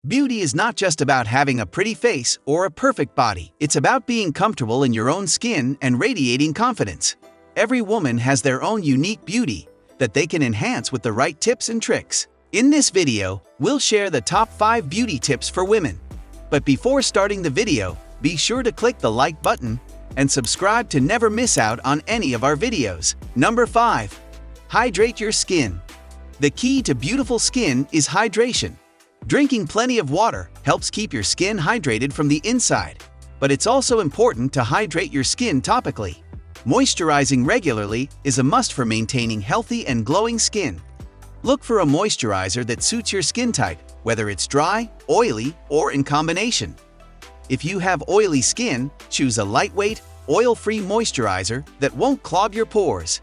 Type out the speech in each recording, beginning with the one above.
Beauty is not just about having a pretty face or a perfect body. It's about being comfortable in your own skin and radiating confidence. Every woman has their own unique beauty that they can enhance with the right tips and tricks. In this video, we'll share the top 5 beauty tips for women. But before starting the video, be sure to click the like button and subscribe to never miss out on any of our videos. Number 5. Hydrate your skin. The key to beautiful skin is hydration. Drinking plenty of water helps keep your skin hydrated from the inside, but it's also important to hydrate your skin topically. Moisturizing regularly is a must for maintaining healthy and glowing skin. Look for a moisturizer that suits your skin type, whether it's dry, oily, or in combination. If you have oily skin, choose a lightweight, oil-free moisturizer that won't clog your pores.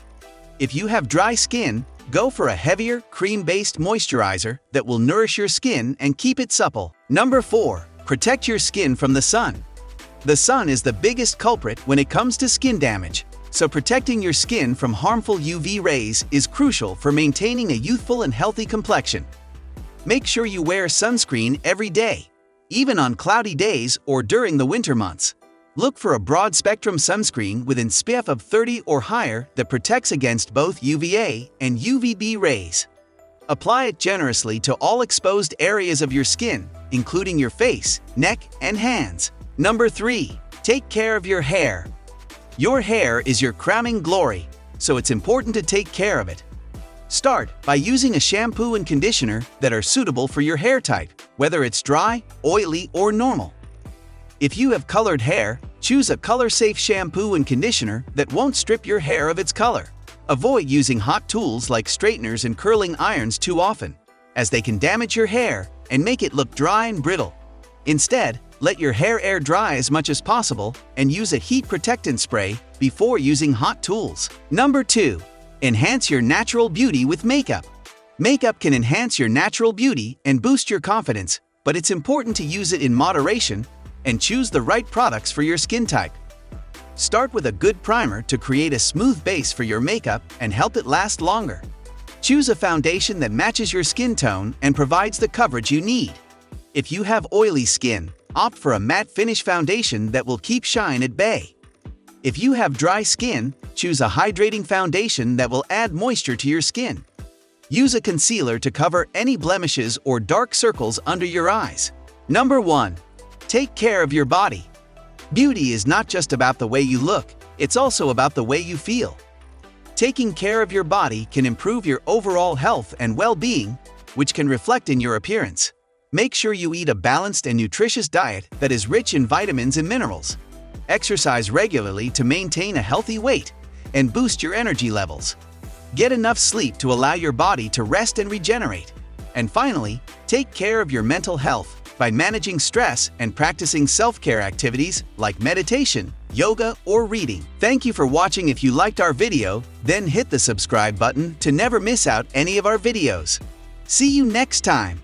If you have dry skin, go for a heavier, cream-based moisturizer that will nourish your skin and keep it supple. Number 4. Protect your skin from the sun. The sun is the biggest culprit when it comes to skin damage, so protecting your skin from harmful UV rays is crucial for maintaining a youthful and healthy complexion. Make sure you wear sunscreen every day, even on cloudy days or during the winter months. Look for a broad-spectrum sunscreen with an SPF of 30 or higher that protects against both UVA and UVB rays. Apply it generously to all exposed areas of your skin, including your face, neck, and hands. Number 3. Take care of your hair. Your hair is your crowning glory, so it's important to take care of it. Start by using a shampoo and conditioner that are suitable for your hair type, whether it's dry, oily, or normal. If you have colored hair, choose a color-safe shampoo and conditioner that won't strip your hair of its color. Avoid using hot tools like straighteners and curling irons too often, as they can damage your hair and make it look dry and brittle. Instead, let your hair air dry as much as possible and use a heat protectant spray before using hot tools. Number 2. Enhance your natural beauty with makeup. Makeup can enhance your natural beauty and boost your confidence, but it's important to use it in moderation and choose the right products for your skin type. Start with a good primer to create a smooth base for your makeup and help it last longer. Choose a foundation that matches your skin tone and provides the coverage you need. If you have oily skin, opt for a matte finish foundation that will keep shine at bay. If you have dry skin, choose a hydrating foundation that will add moisture to your skin. Use a concealer to cover any blemishes or dark circles under your eyes. Number 1. Take care of your body. Beauty is not just about the way you look, it's also about the way you feel. Taking care of your body can improve your overall health and well-being, which can reflect in your appearance. Make sure you eat a balanced and nutritious diet that is rich in vitamins and minerals. Exercise regularly to maintain a healthy weight and boost your energy levels. Get enough sleep to allow your body to rest and regenerate. And finally, take care of your mental health by managing stress and practicing self-care activities like meditation, yoga, or reading. Thank you for watching. If you liked our video, then hit the subscribe button to never miss out any of our videos. See you next time.